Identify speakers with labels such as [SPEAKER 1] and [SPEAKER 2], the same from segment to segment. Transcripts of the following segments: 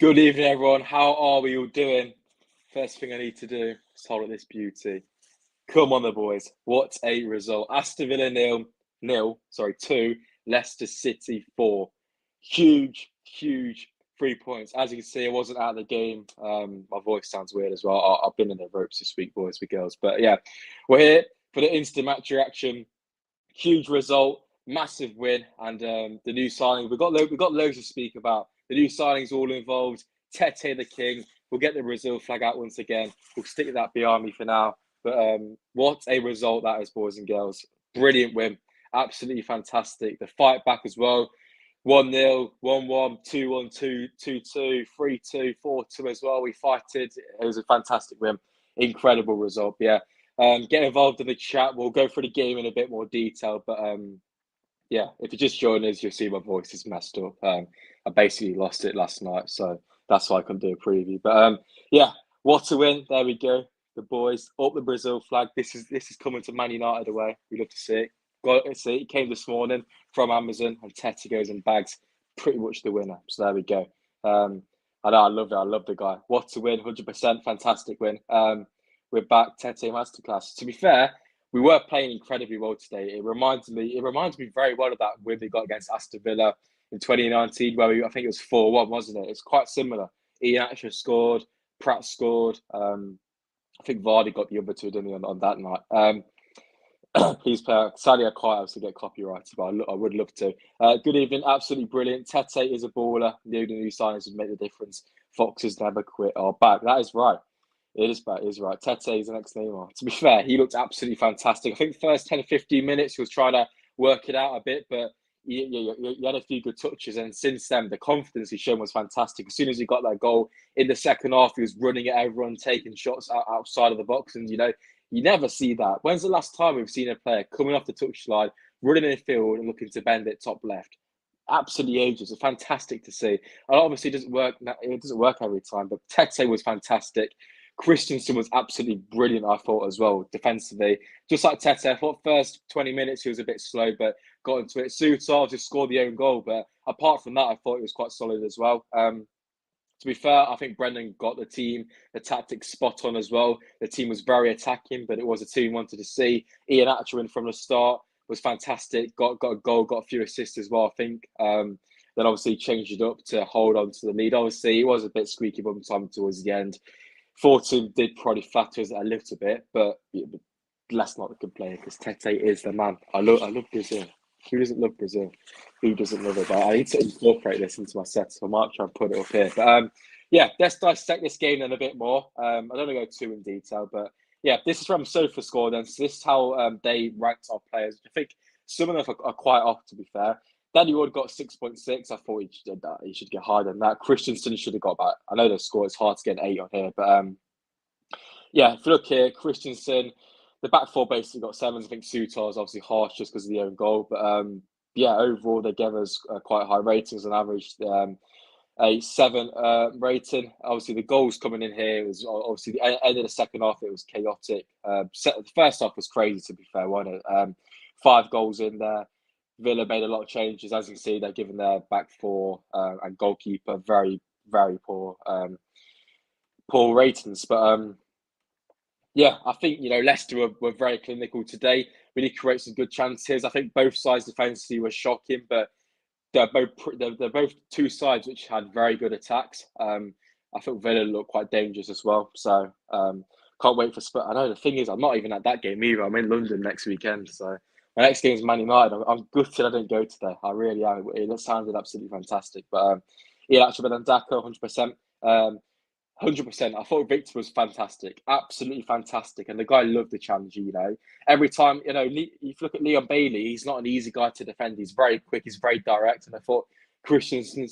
[SPEAKER 1] Good evening, everyone. How are we all doing? First thing I need to do is hold up this beauty. Come on, the boys. What a result. Aston Villa two, Leicester City 4. Huge, huge 3 points. As you can see, I wasn't out of the game. My voice sounds weird as well. I've been in the ropes this week, boys with girls. But yeah, we're here for the instant match reaction. Huge result, massive win, and the new signing. We've got loads to speak about. The new signings all involved. Tete the king. We'll get the Brazil flag out once again. We'll stick with that behind me for now. But what a result that is, boys and girls. Brilliant win. Absolutely fantastic. The fight back as well. 1-0, 1-1, 2-1, 2-2, 3-2, 4-2 as well. We fighted. It was a fantastic win. Incredible result. Yeah. Get involved in the chat. We'll go through the game in a bit more detail. But yeah, if you just join us, you'll see my voice is messed up. I basically lost it last night, so that's why I couldn't do a preview. But yeah, what a win. There we go. The boys up the Brazil flag. This is coming to Man United away. We love to see it. Got to see it. It came this morning from Amazon, and Tete goes and bags pretty much the winner. So there we go. I know, I love it. I love the guy. What a win. 100% fantastic win. We're back. Tete masterclass. To be fair, we were playing incredibly well today. It reminds me very well of that win we got against Aston Villa in 2019, where I think it was 4-1, wasn't it? It's quite similar. Iheanacho scored, Praet scored. I think Vardy got the other two, didn't he, on that night? Please play. Sadly, I can't obviously get copyrighted, but I would love to. Good evening. Absolutely brilliant. Tete is a baller. The new signings would make the difference. Foxes never quit our back. That is right. It is bad. It is right. Tete is the next Neymar. To be fair, he looked absolutely fantastic. I think the first 10 or 15 minutes, he was trying to work it out a bit, but he had a few good touches. And since then, the confidence he's shown was fantastic. As soon as he got that goal in the second half, he was running at everyone, taking shots outside of the box. And, you never see that. When's the last time we've seen a player coming off the touchline, running in the field and looking to bend it top left? Absolutely ages. It's fantastic to see. And obviously, it doesn't work every time, but Tete was fantastic. Christensen was absolutely brilliant, I thought, as well, defensively. Just like Tete, I thought first 20 minutes he was a bit slow, but got into it. Souttar just scored the own goal, but apart from that, I thought it was quite solid as well. To be fair, I think Brendan got the tactics spot on as well. The team was very attacking, but it was a team we wanted to see. Iheanacho in from the start was fantastic. Got a goal, got a few assists as well, I think. Then obviously changed it up to hold on to the lead. Obviously, it was a bit squeaky bum time towards the end. Fortune did probably flatter us a little bit, but let's not complain because Tete is the man. I love Brazil. Who doesn't love Brazil? Who doesn't love it? But I need to incorporate this into my set, so I might try and put it up here. But yeah, let's dissect this game then a bit more. I don't want to go too in detail, but yeah, this is from Sofa Score then. So this is how they ranked our players. I think some of them are quite off, to be fair. Danny Ward got 6.6. I thought he did that. He should get higher than that. Christensen should have got that. I know the score is hard to get an 8 on here, but yeah, if you look here, Christensen, the back four basically got 7s. I think Souttar is obviously harsh just because of the own goal, but yeah, overall they gave us quite high ratings on average. A 7 rating. Obviously, the goals coming in here was obviously the end of the second half. It was chaotic. The first half was crazy, to be fair, wasn't it? 5 goals in there. Villa made a lot of changes. As you can see, they're giving their back four and goalkeeper very, very poor ratings. But yeah, I think Leicester were very clinical today. Really create some good chances. I think both sides defensively were shocking, but they're both two sides which had very good attacks. I thought Villa looked quite dangerous as well. So can't wait for Spurs. I know the thing is, I'm not even at that game either. I'm in London next weekend, so my next game is Man United. I'm gutted I didn't go today. I really am. It sounded absolutely fantastic. But yeah, actually, but Daka, 100%. 100%. I thought Victor was fantastic, absolutely fantastic, and the guy loved the challenge. Every time if you look at Leon Bailey, he's not an easy guy to defend. He's very quick, he's very direct, and I thought Christensen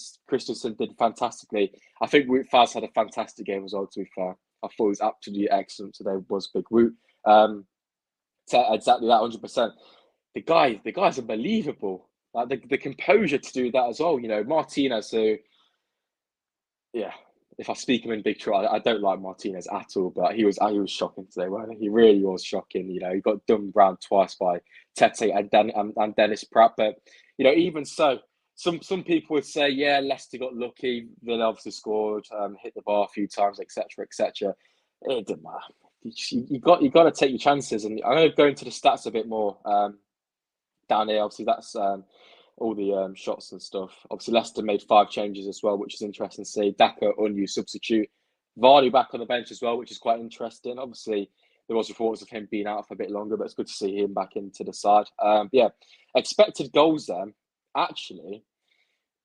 [SPEAKER 1] did fantastically. I think Wout Faz had a fantastic game as well. To be fair, I thought he was absolutely excellent today. Was Big Wout to exactly that 100%. The guy's unbelievable. Like the composure to do that as well. Martinez. So yeah. If I speak him in big trouble, I don't like Martinez at all, but he was shocking today, wasn't he? He really was shocking. He got done round twice by Tete and Dennis Praet. But even so, some people would say, yeah, Leicester got lucky. Villa obviously scored, hit the bar a few times, etc., etc. It didn't matter. You got to take your chances, and I'm going to go into the stats a bit more down here. Obviously, that's all the shots and stuff. Obviously, Leicester made 5 changes as well, which is interesting to see. Daka, unused substitute. Vardy back on the bench as well, which is quite interesting. Obviously, there was reports of him being out for a bit longer, but it's good to see him back into the side. Yeah, expected goals then. Actually,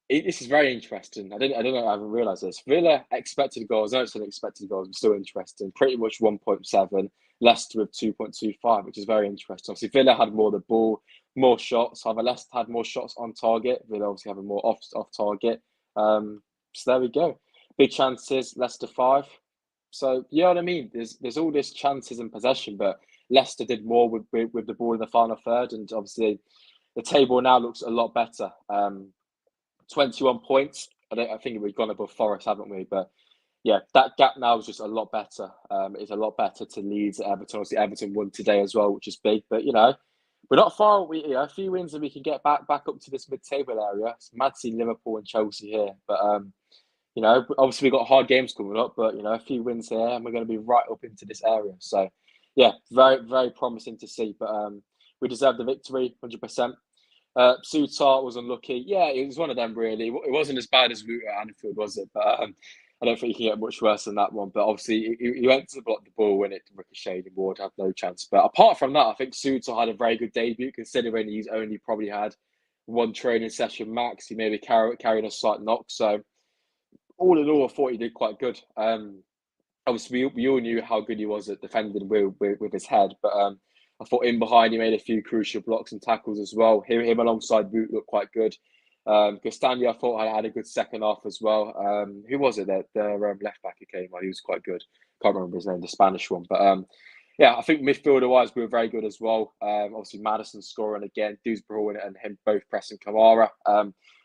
[SPEAKER 1] this is very interesting. I don't know. I haven't realised this. Villa expected goals. I know it's an expected goals, but still interesting. Pretty much 1.7. Leicester with 2.25, which is very interesting. Obviously, Villa had more of the ball, more shots. However, Leicester had more shots on target. Villa obviously having more off target. So there we go. Big chances. Leicester 5. So you know what I mean. There's all this chances and possession, but Leicester did more with the ball in the final third, and obviously the table now looks a lot better. 21 points. I think we've gone above Forest, haven't we? But yeah, that gap now is just a lot better. It's a lot better to Leeds, Everton. Obviously, Everton won today as well, which is big. But we're not far. A few wins and we can get back up to this mid-table area. It's mad seeing Liverpool and Chelsea here, but obviously we've got hard games coming up. But a few wins here, and we're going to be right up into this area. So yeah, very very promising to see. But we deserve the victory, 100%. Souttar was unlucky. Yeah, it was one of them, really. It wasn't as bad as Wout at Anfield, was it? But I don't think you can get much worse than that one. But obviously, he went to block the ball when it ricocheted, and Ward had no chance. But apart from that, I think Souttar had a very good debut, considering he's only probably had 1 training session max. He maybe carrying a slight knock. So all in all, I thought he did quite good. Obviously, we all knew how good he was at defending with his head, but I thought in behind he made a few crucial blocks and tackles as well. Him alongside Boot looked quite good. Castagna, I thought had a good second half as well. Who was it? The left back who came on, he was quite good. Can't remember his name, the Spanish one. But yeah, I think midfielder-wise, we were very good as well. Obviously, Maddison scoring again, Dewsbury and him both pressing Kamara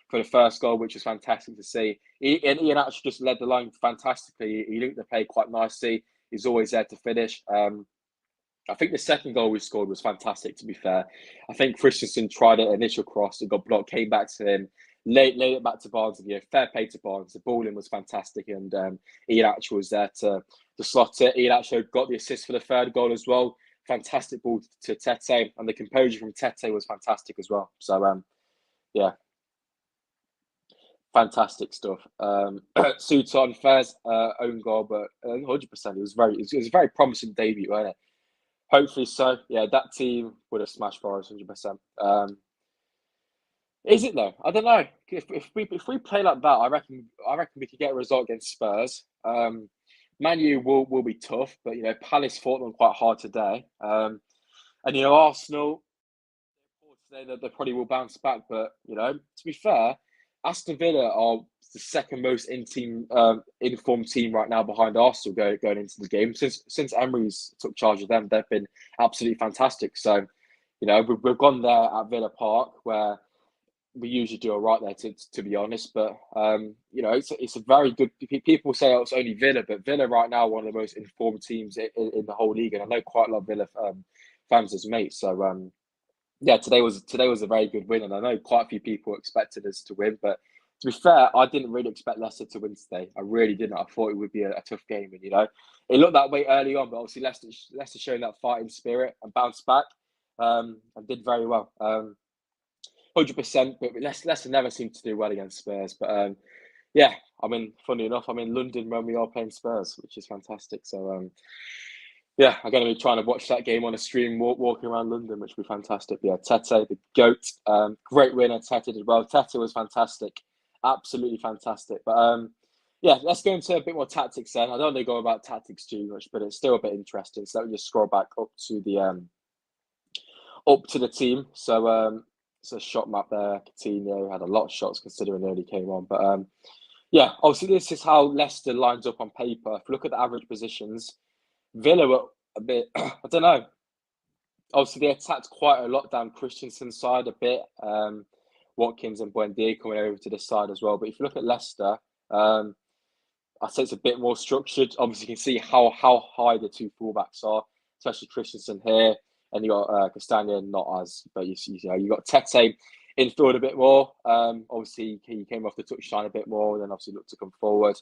[SPEAKER 1] for the first goal, which was fantastic to see. Iheanacho just led the line fantastically. He linked the play quite nicely. He's always there to finish. I think the second goal we scored was fantastic, to be fair. I think Christensen tried an initial cross, it got blocked, came back to him, laid it back to Barnes. And, fair play to Barnes. The ball in was fantastic, and Iheanacho was there to slot it. Iheanacho got the assist for the third goal as well. Fantastic ball to Tete, and the composure from Tete was fantastic as well. So, yeah. Fantastic stuff. Souttar and Fez, own goal, but 100%. It was a very promising debut, wasn't it? Hopefully so. Yeah, that team would have smashed Forest 100%. Is it though? I don't know. If we play like that, I reckon we could get a result against Spurs. Man U will be tough, but Palace fought them quite hard today. And Arsenal, they probably will bounce back. But to be fair, Aston Villa are the second most informed team right now behind Arsenal going into the game. Since Emery's took charge of them, they've been absolutely fantastic. So, we've gone there at Villa Park where we usually do all right there, to be honest. But it's a very good. People say it's only Villa, but Villa right now are one of the most informed teams in the whole league, and I know quite a lot of Villa fans as mates. So yeah, today was a very good win, and I know quite a few people expected us to win. But to be fair, I didn't really expect Leicester to win today. I really didn't. I thought it would be a tough game, and it looked that way early on. But obviously, Leicester showing that fighting spirit and bounced back, and did very well. 100%. But Leicester never seemed to do well against Spurs. But yeah, funny enough, I'm in London when we are playing Spurs, which is fantastic. So yeah, I'm going to be trying to watch that game on a stream, walking around London, which will be fantastic. But yeah, Tete, the GOAT, great winner. Tete did well. Tete was fantastic, absolutely fantastic. But yeah, let's go into a bit more tactics then. I don't want to go about tactics too much, but it's still a bit interesting. So let me just scroll back up to the team. So it's a shot map there. Coutinho had a lot of shots considering he only came on. But yeah, obviously this is how Leicester lines up on paper. If you look at the average positions, Villa were a bit, I don't know. Obviously, they attacked quite a lot down Christensen's side a bit. Watkins and Buendia coming over to this side as well. But if you look at Leicester, I'd say it's a bit more structured. Obviously, you can see how high the two fullbacks are, especially Christensen here. And you got Castagna, not as, but you got Tete infield a bit more. Obviously, he came off the touchline a bit more, and then obviously looked to come forward.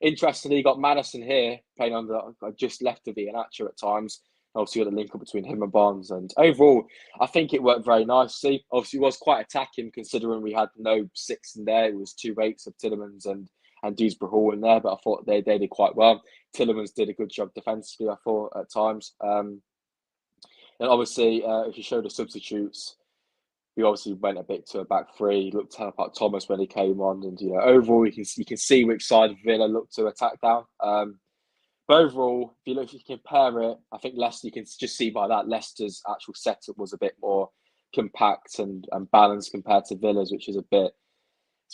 [SPEAKER 1] Interestingly, you got Maddison here playing on the just left of Iheanacho at times. Obviously, you got the link up between him and Barnes, and overall, I think it worked very nicely. Obviously, it was quite attacking considering we had no six in there. It was 2 8s of Tillemans and Dewsbury Hall in there, but I thought they did quite well. Tillemans did a good job defensively, I thought, at times. And obviously, if you show the substitutes, we obviously went a bit to a back three. Looked to help out Thomas when he came on, and overall, you can see which side Villa looked to attack down. But overall, if you compare it, I think Leicester, you can just see by that Leicester's actual setup was a bit more compact and balanced compared to Villa's, which is a bit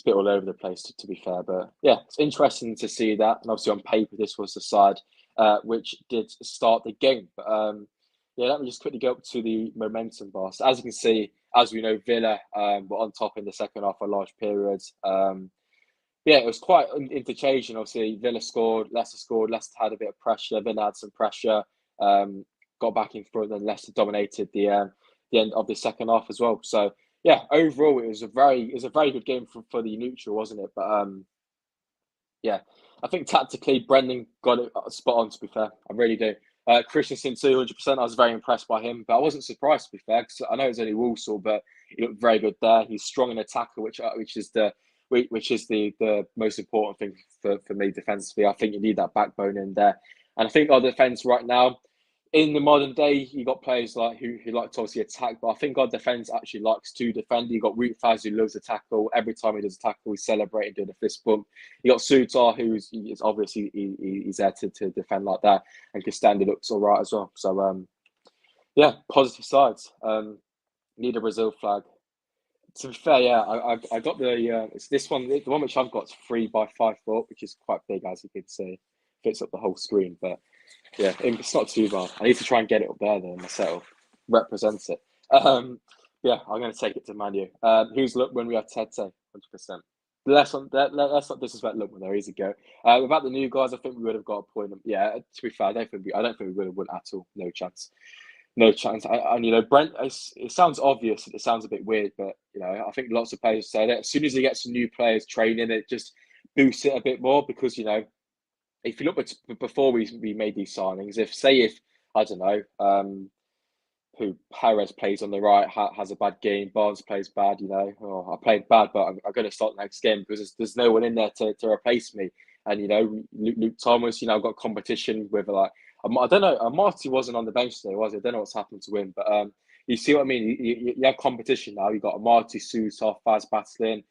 [SPEAKER 1] all over the place, to be fair. But yeah, it's interesting to see that. And obviously on paper, this was the side which did start the game. But yeah, let me just quickly go up to the momentum bar. So as you can see, as we know, Villa were on top in the second half for large periods. Yeah, it was quite interchanging. Obviously, Villa scored, Leicester had a bit of pressure, Villa had some pressure, got back in front, and Leicester dominated the end of the second half as well. So yeah, overall, it was a very good game for the neutral, wasn't it? But yeah, I think tactically, Brendan got it spot on. To be fair, I really do. Christensen 200%. I was very impressed by him, but I wasn't surprised, to be fair, because I know it's only Walsall, but he looked very good there. He's strong in attacker, which is the most important thing for me defensively. I think you need that backbone in there. And I think our defence right now, in the modern day, you got players like who like to obviously attack, but I think our defence actually likes to defend. You got Root Faz, who loves to tackle. Every time he does a tackle, he's celebrating, doing a fist bump. You got Souttar, who's obviously he's there to defend like that, and Castandi looks all right as well. So yeah, positive sides. Need a Brazil flag. To be fair, yeah, I got the it's this one. The one which I've got is 3x5 foot, which is quite big, as you can see. Fits up the whole screen, but yeah, it's not too bad. I need to try and get it up there though myself. Represents it. Yeah, I'm going to take it to Manu. Who's look when we have Tete, 100%. Let's not disrespect Lookman there. Easy go. Without the new guys, I think we would have got a point. Yeah, to be fair, I don't think we would have won at all. No chance. No chance. And Brent. It sounds obvious. It sounds a bit weird, but I think lots of players say that as soon as you get some new players training, it just boosts it a bit more because if you look at before we made these signings, if I don't know who Perez plays on the right has a bad game, Barnes plays bad, I played bad, but I'm going to start the next game because there's no one in there to replace me. And Luke Thomas, I've got competition with I don't know, Marty wasn't on the bench today, was he? I don't know what's happened to him, but you see what I mean? You have competition now. You've got Marty, Souttar, Faz battling.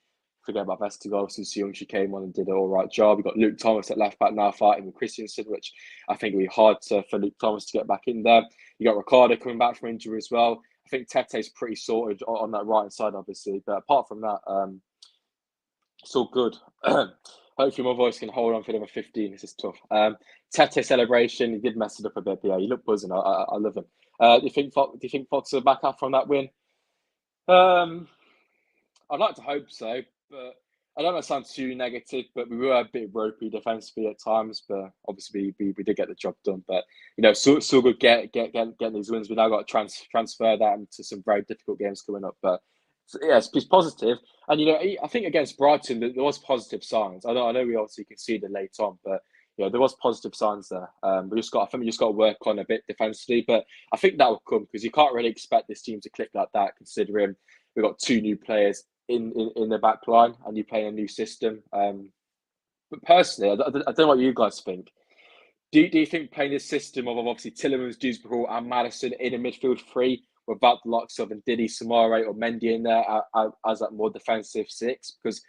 [SPEAKER 1] Forget about Vestergaard since Young, she came on and did an all right job. You've got Luke Thomas at left back now fighting with Christensen, which I think will be hard for Luke Thomas to get back in there. You got Ricardo coming back from injury as well. I think Tete's pretty sorted on that right side, obviously. But apart from that, it's all good. Hopefully my voice can hold on for another 15. This is tough. Tete celebration, he did mess it up a bit, but yeah, he looked buzzing. I love him. Do you think Fox will back up from that win? I'd like to hope so, but I don't want to sound too negative, but we were a bit ropey defensively at times, but obviously we did get the job done. But still good getting these wins. We now got to transfer that into some very difficult games coming up. But yeah, it's positive. And I think against Brighton there was positive signs. I know we obviously conceded late on, but there was positive signs there. I think we just got to work on a bit defensively, but I think that will come because you can't really expect this team to click like that, considering we've got 2 new players in the back line and you're playing a new system. But personally, I don't know what you guys think. Do you think playing this system of obviously Tillemans, Dewsbury and Maddison in a midfield 3 without the likes of Ndidi, Samare or Mendy in there as that more defensive 6? Because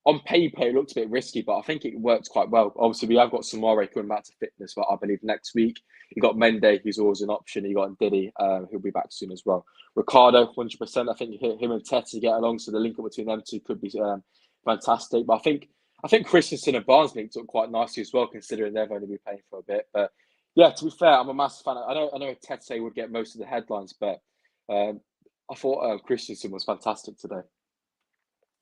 [SPEAKER 1] on paper it looked a bit risky, but I think it worked quite well. Obviously, we have got Samare coming back to fitness, but I believe next week. You got Mendy, who's always an option. You got Ndidi, who'll be back soon as well. Ricardo, 100%. I think him and Tete get along, so the link up between them two could be fantastic. But I think Christensen and Barnes linked up quite nicely as well, considering they've only been playing for a bit. But yeah, to be fair, I'm a massive fan. I know Tete would get most of the headlines, but I thought Christensen was fantastic today.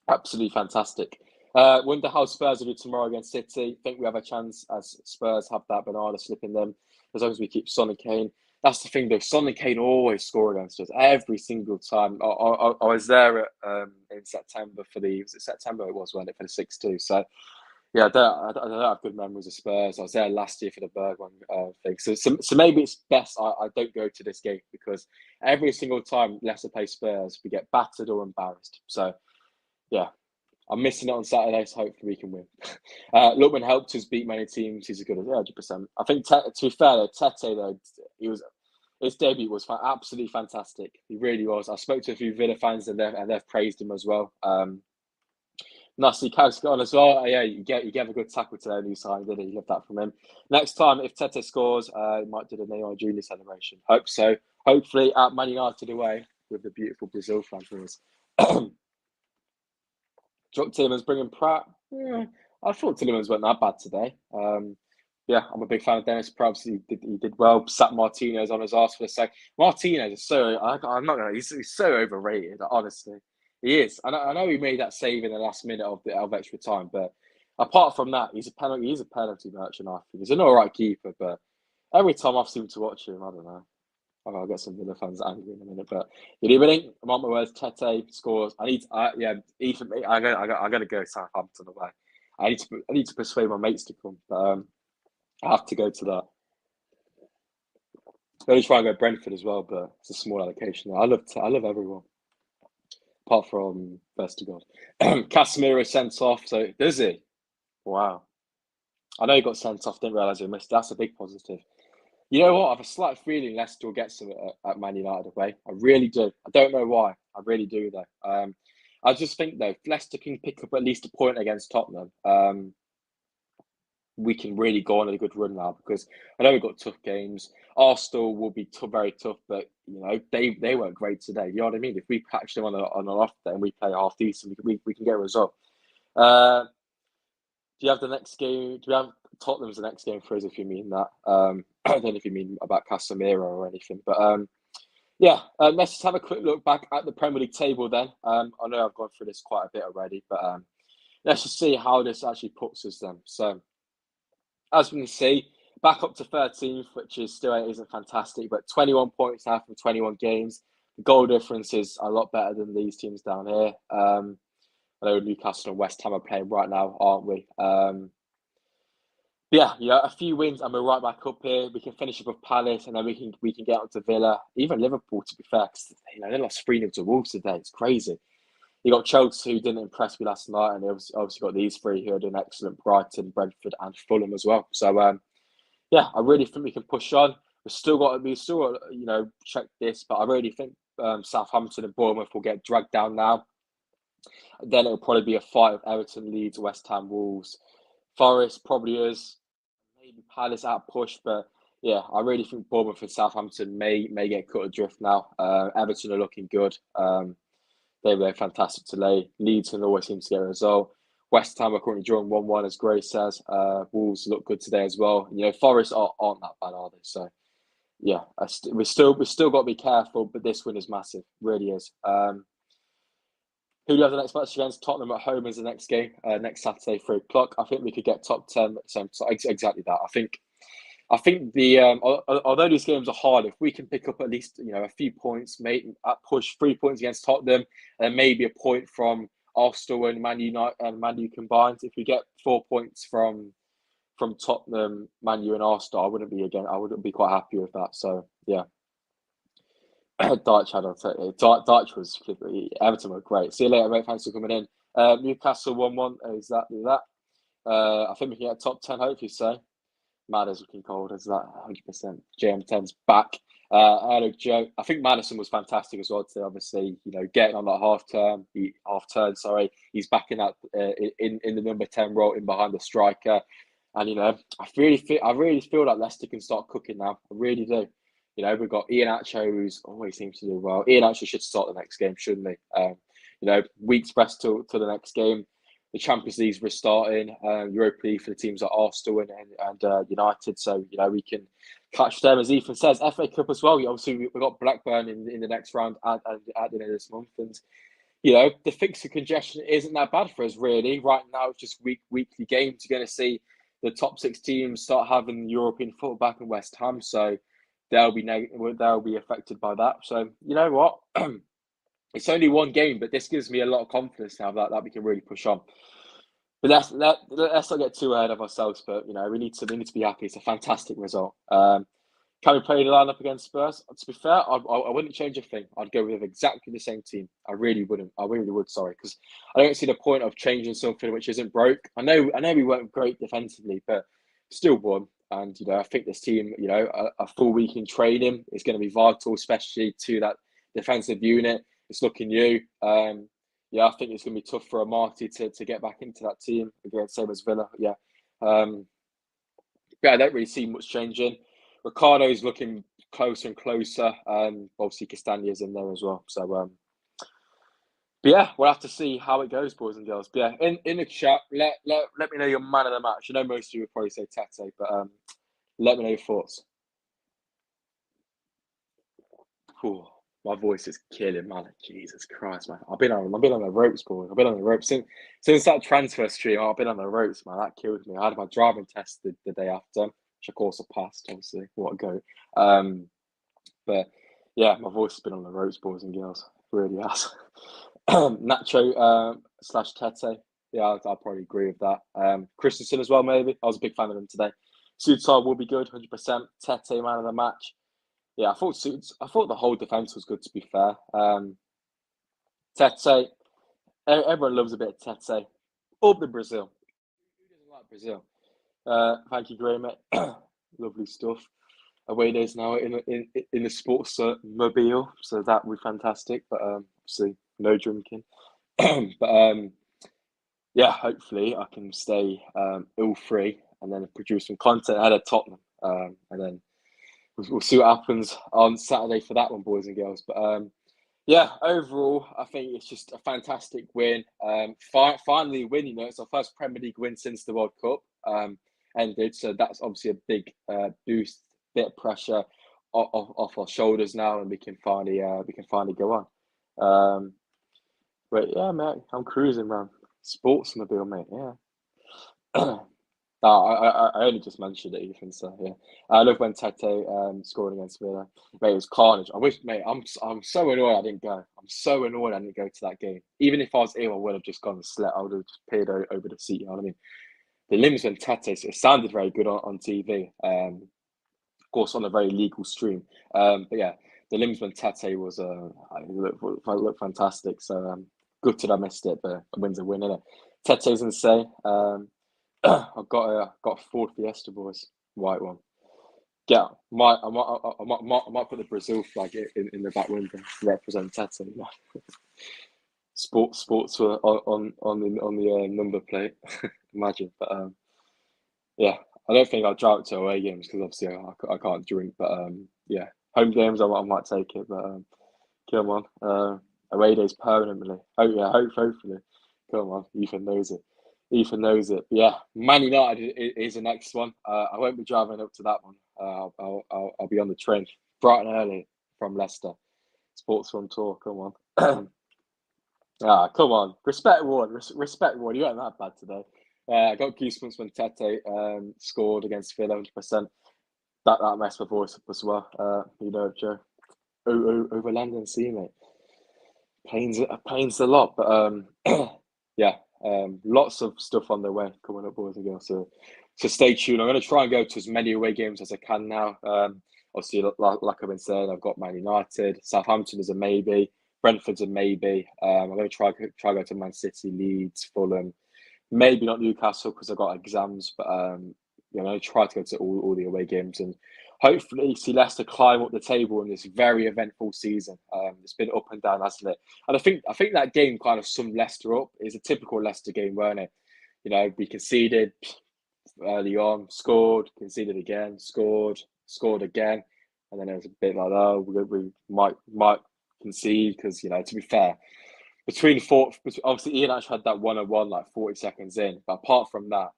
[SPEAKER 1] Absolutely fantastic. Wonder how Spurs will do tomorrow against City. Think we have a chance as Spurs have that banana slip in them as long as we keep Son and Kane. That's the thing, though. Son and Kane always score against us every single time. I was there in September was it September? It was, wasn't it, for the 6-2? So yeah, I don't have good memories of Spurs. I was there last year for the Bergman thing. So maybe it's best I don't go to this game, because every single time Leicester play Spurs, we get battered or embarrassed. So yeah, I'm missing it on Saturday, so hopefully we can win. Lookman helped us beat many teams. He's as good as 100%. I think, to be fair, though, Tete, though, his debut was absolutely fantastic. He really was. I spoke to a few Villa fans, and they've praised him as well. Nasty Cows got on as well. Yeah, you gave a good tackle today, new sign, didn't he? Love that from him. Next time, if Tete scores, he might do the Neymar Junior celebration. Hope so. Hopefully at Man United away with the beautiful Brazil fans. Drop Tillemans bringing Praet. Yeah, I thought Tillemans weren't that bad today. Yeah, I'm a big fan of Dennis Praet. He did well. Sat Martinez on his arse for a sec. Martinez is I'm not gonna. He's so overrated. Honestly, he is. I know he made that save in the last minute of extra time, but apart from that, he's a penalty merchant. I think he's an all right keeper, but every time I've seemed to watch him, I don't know. I'll get some Villa fans angry in a minute, but good evening. I'm on my words. Tete scores. Ethan. I'm gonna go Southampton away. I need to persuade my mates to come, but I have to go to that. I'm gonna try and go Brentford as well, but it's a small allocation. I love everyone apart from Vestergaard. Casemiro sent off. So does he? Wow. I know he got sent off. Didn't realise he missed. That's a big positive. You know what? I have a slight feeling Leicester will get some at Man United away. I really do. I don't know why. I really do, though. I just think, though, if Leicester can pick up at least a point against Tottenham, we can really go on a good run now, because I know we've got tough games. Arsenal will be very tough, but they weren't great today. You know what I mean? If we catch them on an off day and we play half decent, we can get a result. Do you have the next game? Do we have Tottenham's the next game for us, if you mean that? I don't know if you mean about Casemiro or anything, but yeah, let's just have a quick look back at the Premier League table then. I know I've gone through this quite a bit already, but let's just see how this actually puts us then. So, as we can see, back up to 13th, which isn't fantastic, but 21 points now from 21 games. The goal difference is a lot better than these teams down here. I know Newcastle and West Ham are playing right now, aren't we? Yeah, a few wins and we're right back up here. We can finish up with Palace, and then we can get on to Villa, even Liverpool, to be fair, because they lost 3-0 to Wolves today. It's crazy. You got Chelsea, who didn't impress me last night, and they obviously got these three who are doing excellent: Brighton, Brentford, and Fulham as well. So yeah, I really think we can push on. We've still got check this, but I really think Southampton and Bournemouth will get dragged down now. Then it'll probably be a fight of Everton, Leeds, West Ham, Wolves. Forest probably is. Maybe Palace out push, but yeah, I really think Bournemouth and Southampton may get cut adrift now. Everton are looking good. They were fantastic today. Leeds can always seem to get a result. West Ham are currently drawing 1-1, as Grace says. Wolves look good today as well. Forest aren't that bad, are they? So yeah, we still got to be careful, but this win is massive, really is. Who do you have the next match against? Tottenham at home is the next game, next Saturday, 3 o'clock. I think we could get top 10 at the same time. Exactly that. I think although these games are hard, if we can pick up at least a few points, push 3 points against Tottenham, and maybe a point from Arsenal and Man United and Man U combined. If we get 4 points from Tottenham, Man U, and Arsenal, I wouldn't be quite happy with that. So yeah. Dyche had on Tete. Dyche was Everton were great. See you later, mate. Thanks for coming in. Newcastle 1-1. Exactly that. I think we can get top 10, hopefully so. Maddison looking cold as that, 100%. JM10's back. Hello, Joe. I think Maddison was fantastic as well today. Obviously, getting on that half turn. Sorry, he's back in that in the number 10 role in behind the striker. And I really feel like Leicester can start cooking now. I really do. We've got Iheanacho, who's always seems to do well. Iheanacho should start the next game, shouldn't he? Weeks pressed to the next game. The Champions League's restarting. Europa League for the teams like Arsenal and United. So, we can catch them, as Ethan says. FA Cup as well. Obviously, we've got Blackburn in the next round at the end of this month. And, the fixture congestion isn't that bad for us, really. Right now, it's just weekly games. You're going to see the top 6 teams start having European football back in West Ham. So, they'll be affected by that. So you know what? It's only one game, but this gives me a lot of confidence now that we can really push on. But let's not get too ahead of ourselves. But we need to be happy. It's a fantastic result. Can we play the lineup against Spurs? To be fair, I wouldn't change a thing. I'd go with exactly the same team. I really wouldn't. I really would. Sorry, because I don't see the point of changing something which isn't broke. I know we weren't great defensively, but still won. And I think this team, a full week in training is going to be vital, especially to that defensive unit. It's looking new. I think it's going to be tough for Marty to get back into that team again, same as Villa. Yeah, I don't really see much changing. Ricardo's looking closer and closer. Obviously, Castagne's in there as well. So, but yeah, we'll have to see how it goes, boys and girls. But yeah, in the chat, let me know your man of the match. I know most of you would probably say Tete, but let me know your thoughts. Ooh, my voice is killing, man. Jesus Christ, man. I've been on the ropes, boys. I've been on the ropes since that transfer stream. I've been on the ropes, man. That killed me. I had my driving test the day after, which of course I passed. Obviously, what a go. But yeah, my voice has been on the ropes, boys and girls. It really has. Nacho / Tete. Yeah, I'll probably agree with that. Christensen as well, maybe. I was a big fan of him today. Souttar will be good, 100%. Tete, man of the match. Yeah, I thought the whole defence was good, to be fair. Tete, everyone loves a bit of Tete. Up the Brazil. Who doesn't like Brazil? Thank you, Graham. Lovely stuff. Away days now in the SPORTSA mobile, so that would be fantastic. But obviously, no drinking. But yeah, hopefully I can stay ill-free and then produce some content ahead of Tottenham. And then we'll see what happens on Saturday for that one, boys and girls. But yeah, overall, I think it's just a fantastic win. Finally winning, it's our first Premier League win since the World Cup ended. So that's obviously a big boost, bit of pressure off our shoulders now, and we can finally go on. But yeah, mate, I'm cruising, man. Sportsmobile, mate. Yeah. I only just mentioned it, Ethan. So yeah, I love when Tete scored against Villa. Mate, it was carnage. I wish, mate. I'm so annoyed I didn't go. I'm so annoyed I didn't go to that game. Even if I was ill, I would have just gone and slept. I would have just peered over the seat. You know what I mean? The limbs when Tete. So it sounded very good on TV. Of course, on a very legal stream. But yeah, the limbs when Tete was looked fantastic. So gutted I missed it, but a win's a win, innit? Tete's insane. I've got a Ford Fiesta, boys, white one. Yeah, I might put the Brazil flag in the back window to represent Tete. Sports were on the number plate. Imagine, but yeah, I don't think I'll drive to away games because obviously I can't drink. But yeah, home games I might take it. But come on, away days permanently. Hopefully, come on, Ethan knows it. But yeah, Man United is the next one. I won't be driving up to that one. I'll be on the train bright and early from Leicester. Sports Run Tour. Come on. Come on. Respect Ward. Respect Ward. You weren't that bad today. I got goosebumps when Tete scored against Villa 100%. That messed my voice up as well. Joe. Over land and sea, mate. Pains a lot, but yeah. Lots of stuff on the way coming up, boys and girls. So stay tuned. I'm going to try and go to as many away games as I can now. Obviously, like I've been saying, I've got Man United. Southampton is a maybe. Brentford's a maybe. I'm going to try go to Man City, Leeds, Fulham. Maybe not Newcastle because I've got exams, but try to go to all the away games and hopefully see Leicester climb up the table in this very eventful season. It's been up and down, hasn't it? And I think that game kind of summed Leicester up. It's a typical Leicester game, weren't it? We conceded early on, scored, conceded again, scored again, and then it was a bit like, oh, we might concede because to be fair, obviously Iheanacho had that 1-on-1 like 40 seconds in, but apart from that,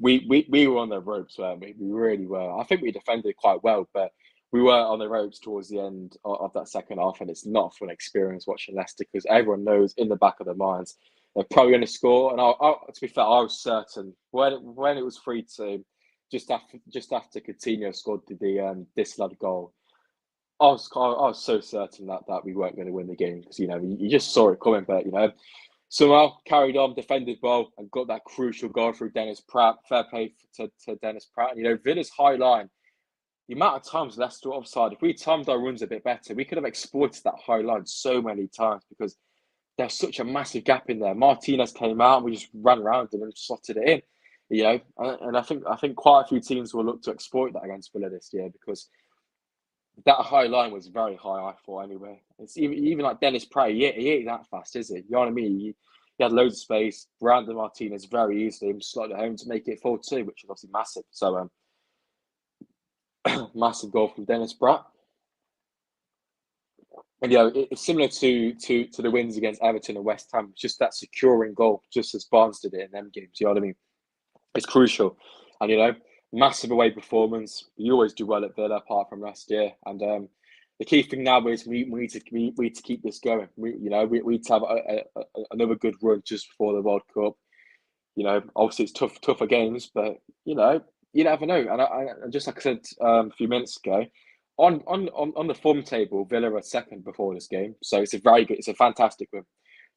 [SPEAKER 1] we were on the ropes, weren't we? We really were. I think we defended quite well, but we were on the ropes towards the end of that second half, and it's not a fun experience watching Leicester because everyone knows in the back of their minds they're probably going to score. And to be fair, I was certain when it was 3-2, just after Coutinho scored the disallowed goal, I was so certain that we weren't going to win the game because you just saw it coming, but somehow carried on, defended well, and got that crucial goal through Dennis Praet. Fair play to Dennis Praet. Villa's high line. The amount of times Leicester were offside, if we timed our runs a bit better, we could have exploited that high line so many times because there's such a massive gap in there. Martinez came out and we just ran around him and slotted it in. And I think quite a few teams will look to exploit that against Villa this year because that high line was very high, I thought, anyway. It's even like Dennis Praet, he ain't that fast, is it? You know what I mean? He had loads of space, Brandon Martinez very easily, and slotted it home to make it 4-2, which is obviously massive. So, massive goal from Dennis Praet. And it's similar to the wins against Everton and West Ham. Just that securing goal, just as Barnes did it in them games. You know what I mean? It's crucial, and massive away performance. We always do well at Villa, apart from last year. And the key thing now is we need to keep this going. We need to have another good run just before the World Cup. Obviously it's tougher games, but you never know. And just like I said a few minutes ago, on the form table, Villa are second before this game, so it's a fantastic win.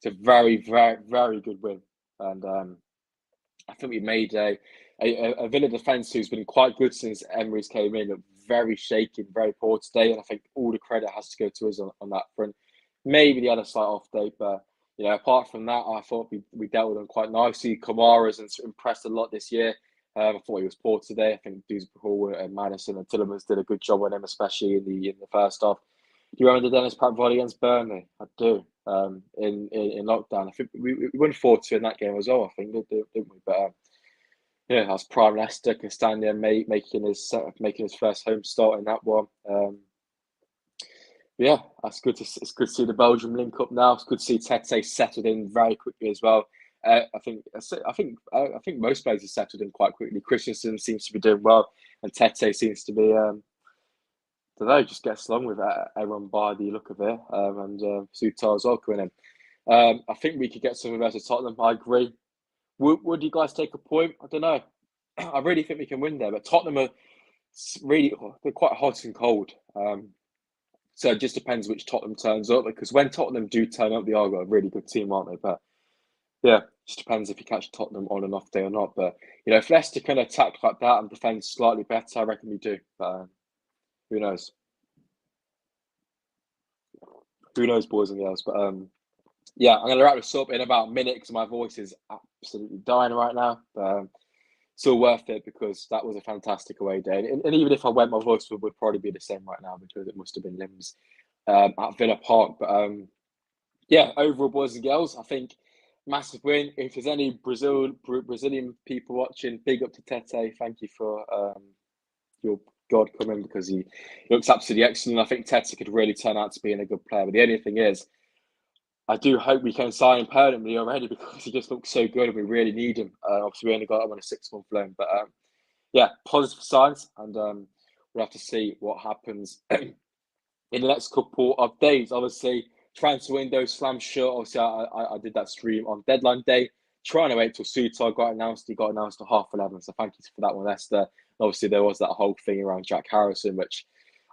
[SPEAKER 1] It's a very, very, very good win, and I think we made a Villa defence who's been quite good since Emery's came in. Look very shaky, very poor today, and I think all the credit has to go to us on that front. Maybe they had a slight off day, but apart from that, I thought we dealt with them quite nicely. Kamara's impressed a lot this year. I thought he was poor today. I think Dewsbury and Maddison and Tillemans did a good job on him, especially in the first half. Do you remember the Dennis Praet volley against Burnley? I do. In lockdown, I think we won 4-2 in that game as well. I think didn't we? But that's prime Leicester. Castagna making his first home start in that one. That's good. It's good to see the Belgium link up now. It's good to see Tete settled in very quickly as well. I think most players have settled in quite quickly. Christensen seems to be doing well, and Tete seems to be. I don't know, just gets along with everyone by the look of it, and Souttar as well coming in. I think we could get something better Tottenham. I agree. Would you guys take a point? I don't know. I really think we can win there, but Tottenham are they're quite hot and cold. So it just depends which Tottenham turns up, because when Tottenham do turn up, they are a really good team, aren't they? But yeah, just depends if you catch Tottenham on an off day or not. But if Leicester can attack like that and defend slightly better, I reckon we do. But who knows? Who knows, boys and girls? But I'm going to wrap this up in about a minute because my voice is absolutely dying right now. But still worth it because that was a fantastic away day. And even if I went, my voice would probably be the same right now because it must have been limbs at Villa Park. But overall, boys and girls, I think massive win. If there's any Brazilian people watching, big up to Tete. Thank you for your God coming, because he looks absolutely excellent. I think Tete could really turn out to being a good player. But the only thing is, I do hope we can sign him permanently already because he just looks so good and we really need him. Obviously, we only got him on a 6-month loan. But positive signs, and we'll have to see what happens in the next couple of days. Obviously, transfer window slammed shut. Obviously, I did that stream on deadline day, trying to wait till Souttar got announced. He got announced at 11:30. So thank you for that one, Esther. Obviously, there was that whole thing around Jack Harrison, which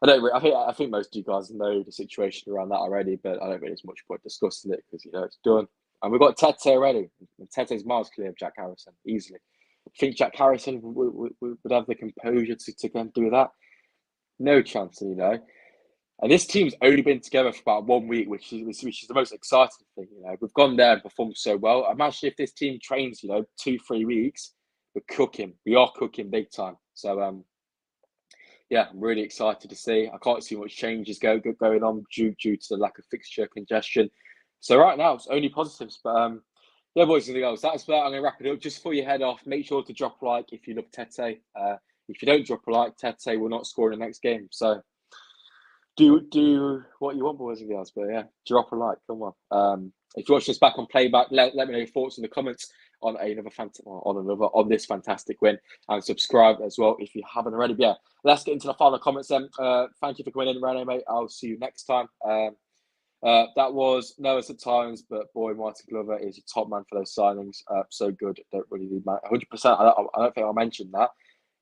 [SPEAKER 1] I think most of you guys know the situation around that already, but I don't think there's much point discussing it because it's done. And we've got Tete already. And Tete's miles clear of Jack Harrison easily. I think Jack Harrison would have the composure to go and do that. No chance, And this team's only been together for about 1 week, which is the most exciting thing. We've gone there and performed so well. Imagine if this team trains, 2-3 weeks, we're cooking. We are cooking big time. So I'm really excited to see. I can't see much changes going on due to the lack of fixture congestion. So right now it's only positives. But boys and girls, that's about. I'm going to wrap it up. Just before you head off, make sure to drop a like if you love Tete. If you don't drop a like, Tete will not score in the next game. So do what you want, boys and girls. But drop a like. Come on. If you're watching us back on playback, let me know your thoughts in the comments on this fantastic win, and subscribe as well if you haven't already. But let's get into the final comments then. Thank you for coming in, Rene, mate. I'll see you next time. That was nervous at times, but boy, Martin Glover is a top man for those signings. So good. Don't really need 100%. I don't think I mentioned that.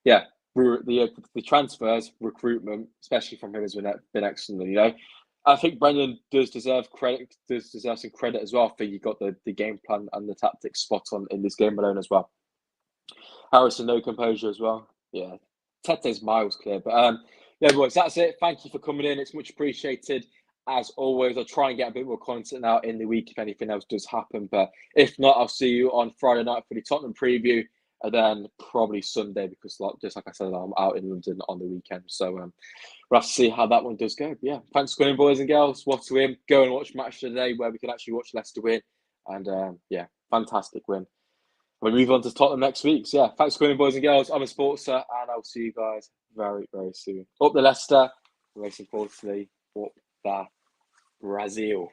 [SPEAKER 1] yeah, the transfers, recruitment, especially from him, has been excellent. You know, I think Brendan does deserve credit. Does deserve some credit as well. I think you got the game plan and the tactics spot on in this game alone as well. Harrison, no composure as well. Yeah, Tete's miles clear. But yeah, boys, that's it. Thank you for coming in. It's much appreciated. As always, I'll try and get a bit more content out in the week if anything else does happen. But if not, I'll see you on Friday night for the Tottenham preview, and then probably Sunday because, just like I said, I'm out in London on the weekend. So we'll have to see how that one does go. But yeah, thanks for coming, boys and girls. What a win! Go and watch Match Today where we can actually watch Leicester win, and yeah, fantastic win. We'll move on to Tottenham next week. So yeah, thanks for coming, boys and girls. I'm a SPORTSA, and I'll see you guys very, very soon. Up the Leicester, most importantly, up the Brazil.